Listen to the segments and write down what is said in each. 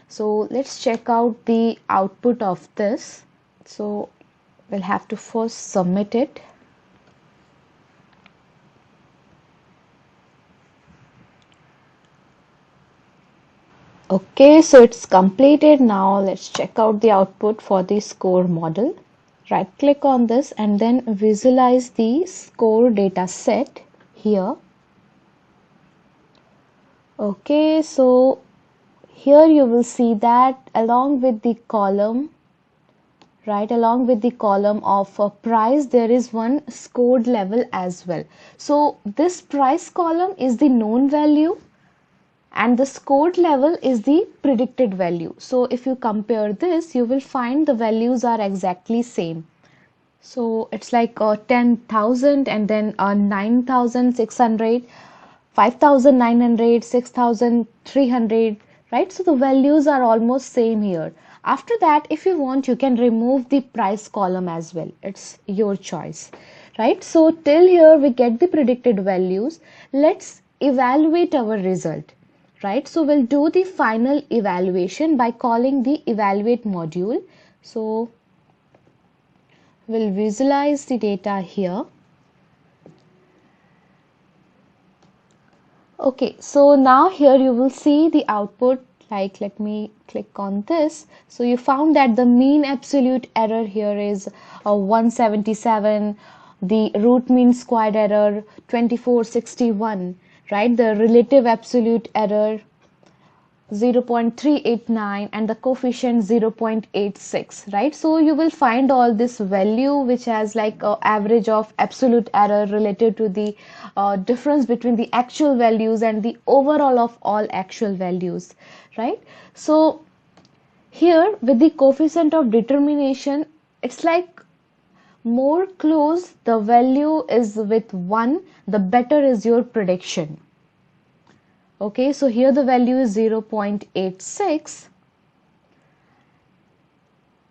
So let's check out the output of this. So we'll have to first submit it. Okay, so it's completed. Now let's check out the output for the score model. Right click on this and then visualize the score data set here. Okay, so here you will see that along with the column, right, along with the column of price, there is one scored level as well. So this price column is the known value and the scored level is the predicted value. So if you compare this, you will find the values are exactly same. So it's like 10,000 and then 9,600, 5,900, 6,300, right? So the values are almost same here. After that, if you want, you can remove the price column as well. It's your choice, right? So till here we get the predicted values. Let's evaluate our result, right? So we'll do the final evaluation by calling the evaluate module. So we'll visualize the data here. Okay, so now here you will see the output, like let me click on this. So you found that the mean absolute error here is 177, the root mean squared error 2461, right? The relative absolute error 0.389 and the coefficient 0.86, right? So you will find all this value which has like average of absolute error related to the difference between the actual values and the overall of all actual values, right? So here with the coefficient of determination, it's like more close the value is with 1, the better is your prediction. Okay, so here the value is 0.86.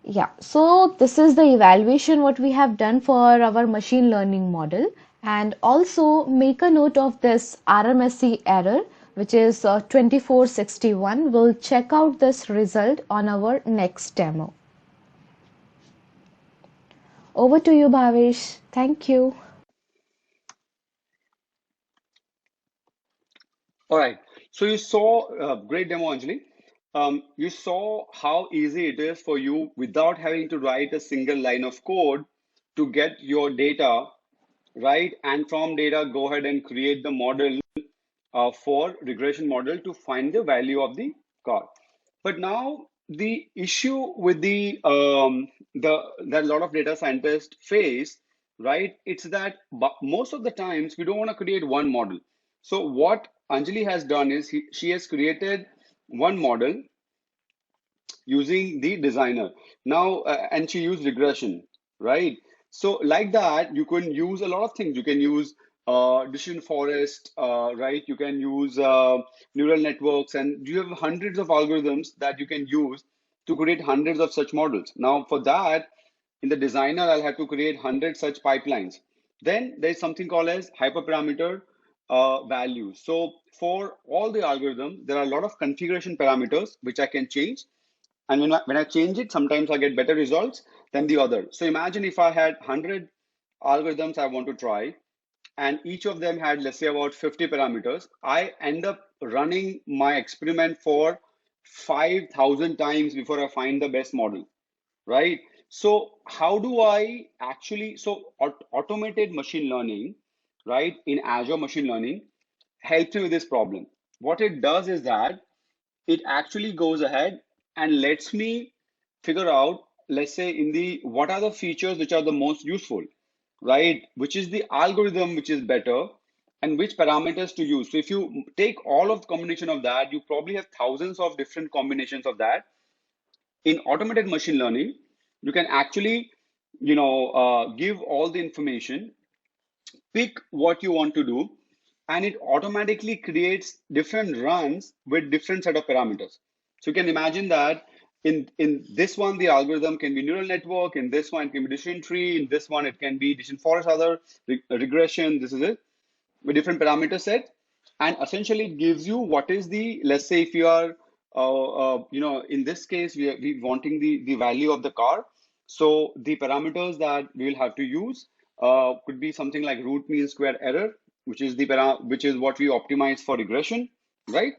Yeah, so this is the evaluation what we have done for our machine learning model, and also make a note of this RMSE error which is 2461. We'll check out this result on our next demo. Over to you, Bhavesh. Thank you. All right. So you saw great demo, Anjali. You saw how easy it is for you without having to write a single line of code to get your data, right? And from data, go ahead and create the model for regression model to find the value of the car. But now the issue with the that a lot of data scientists face, right? It's that most of the times we don't want to create one model. So what Anjali has done is she has created one model using the designer now, and she used regression, right? So like that, you can use a lot of things. You can use decision forest, right? You can use neural networks, and you have hundreds of algorithms that you can use to create hundreds of such models. Now for that, in the designer, I'll have to create 100 such pipelines. Then there's something called as hyperparameter values. So for all the algorithms, there are a lot of configuration parameters which I can change, and when I change it, sometimes I get better results than the other. So imagine if I had 100 algorithms I want to try, and each of them had, let's say, about 50 parameters. I end up running my experiment for 5,000 times before I find the best model, right? So how do I actually, so automated machine learning, right, in Azure Machine Learning helps me with this problem. What it does is that it actually goes ahead and lets me figure out, let's say, in the what are the features which are the most useful, right? Which is the algorithm which is better, and which parameters to use. So if you take all of the combination of that, you probably have thousands of different combinations of that. In automated machine learning, you can actually, give all the information, pick what you want to do, and it automatically creates different runs with different set of parameters. So you can imagine that in this one, the algorithm can be neural network, in this one it can be decision tree, in this one it can be decision forest, other regression, this is it, with different parameter set. And essentially it gives you what is the, let's say if you are in this case, we wanting the value of the car. So the parameters that we will have to use could be something like root mean square error, which is which is what we optimize for regression, right?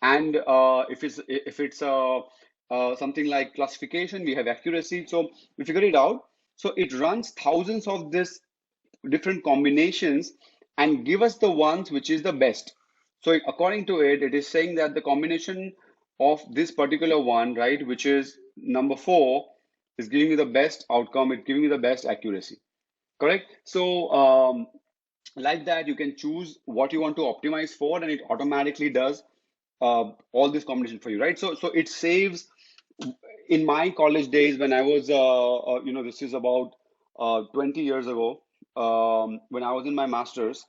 And if it's something like classification, we have accuracy. So we figure it out. So it runs thousands of this different combinations and give us the ones which is the best. So according to it, it is saying that the combination of this particular one, right, which is number 4, is giving you the best outcome. It's giving you the best accuracy. Correct? So like that, you can choose what you want to optimize for, and it automatically does all this combination for you, right? So it saves. In my college days when I was, this is about 20 years ago, when I was in my master's,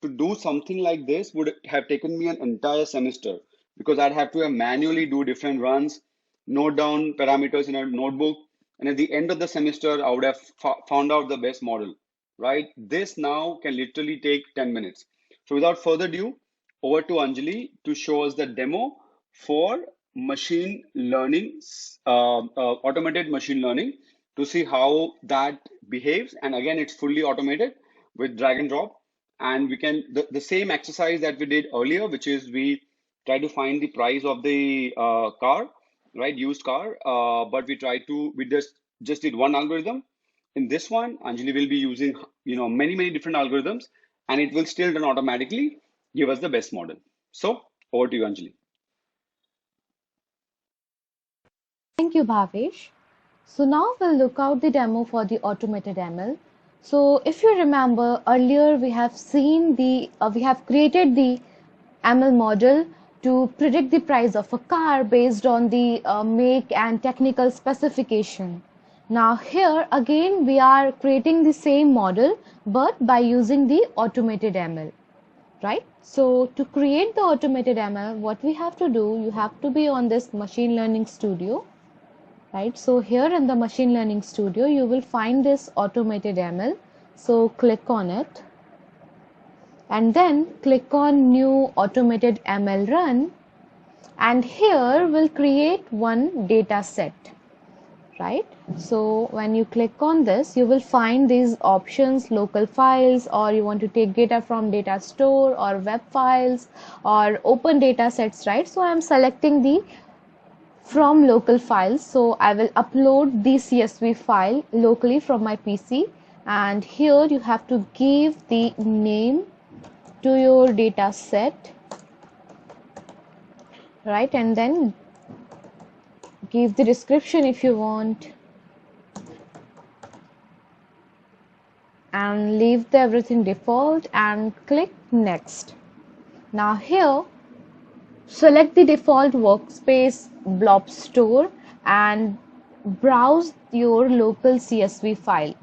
to do something like this would have taken me an entire semester because I'd have to manually do different runs, note down parameters in a notebook, and at the end of the semester, I would have found out the best model, right? This now can literally take 10 minutes. So without further ado, over to Anjali to show us the demo for machine learning, automated machine learning, to see how that behaves. And again, it's fully automated with drag and drop. And we can, the same exercise that we did earlier, which is we try to find the price of the car, right? Used car. But we just did one algorithm. In this one, Anjali will be using, many different algorithms, and it will still run automatically, give us the best model. So over to you, Anjali. Thank you, Bhavesh. So now we'll look out the demo for the automated ML. So if you remember earlier, we have created the ML model to predict the price of a car based on the make and technical specification. Now here again we are creating the same model but by using the automated ML, right? So to create the automated ML, what we have to do, you have to be on this machine learning studio. Right, so here in the machine learning studio you will find this automated ML. So click on it and then click on new automated ML run, and here we'll create one data set, right? So when you click on this, you will find these options: local files, or you want to take data from data store, or web files, or open data sets, right? So I'm selecting the from local files. So I will upload the CSV file locally from my PC, and here you have to give the name to your data set, right? And then give the description if you want, and leave the everything default and click next. Now here select the default workspace blob store and browse your local CSV file.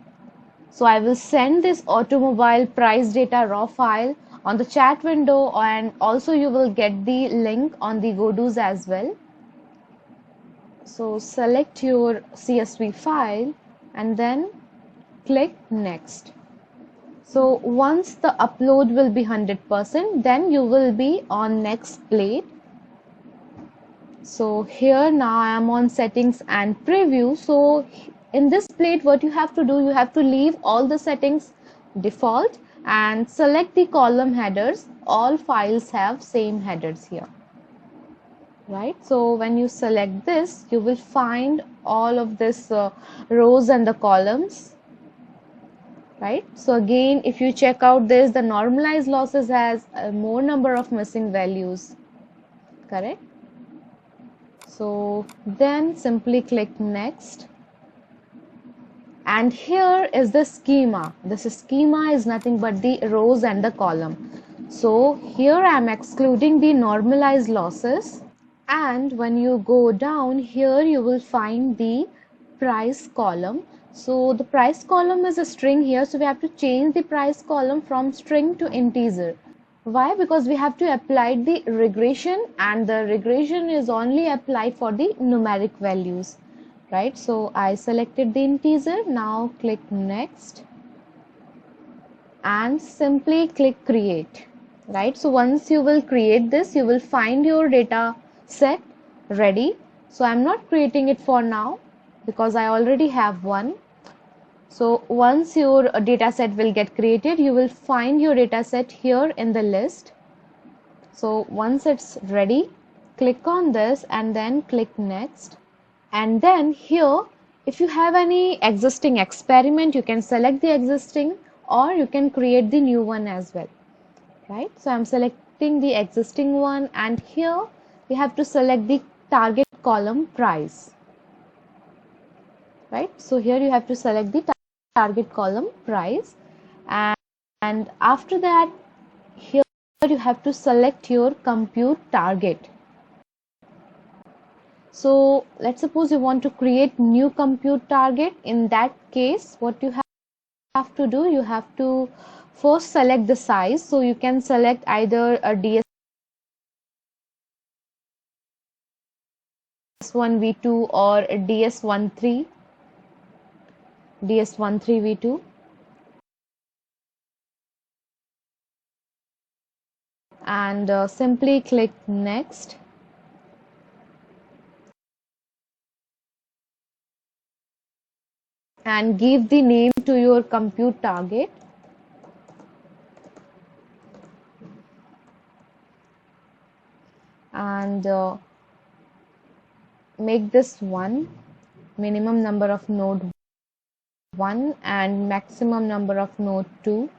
So I will send this automobile price data raw file on the chat window, and also you will get the link on the Godoo's as well. So select your CSV file and then click next. So once the upload will be 100%, then you will be on next plate. So here now I am on settings and preview. So in this plate, what you have to do, you have to leave all the settings default and select the column headers. All files have same headers here, right? So when you select this, you will find all of this rows and the columns, right? So again, if you check out this, the normalized losses has a more number of missing values, correct? So then simply click next, and here is the schema. This schema is nothing but the rows and the column. So here I am excluding the normalized losses, and when you go down here you will find the price column. So the price column is a string here, so we have to change the price column from string to integer. Why? Because we have to apply the regression, and the regression is only applied for the numeric values, right? So I selected the integer. Now click next and simply click create, right? So once you will create this, you will find your data set ready. So I'm not creating it for now because I already have one. So once your data set will get created, you will find your data set here in the list. So once it's ready, click on this and then click next. And then here, if you have any existing experiment, you can select the existing or you can create the new one as well, right? So I'm selecting the existing one, and here we have to select the target column price, right? So here you have to select the target column price, and after that here you have to select your compute target. So let's suppose you want to create new compute target. In that case, what you have to do, you have to first select the size. So you can select either a DS1 V2 or a DS13 V2, and simply click next. And give the name to your compute target. And make this one minimum number of node 1 and maximum number of node 2.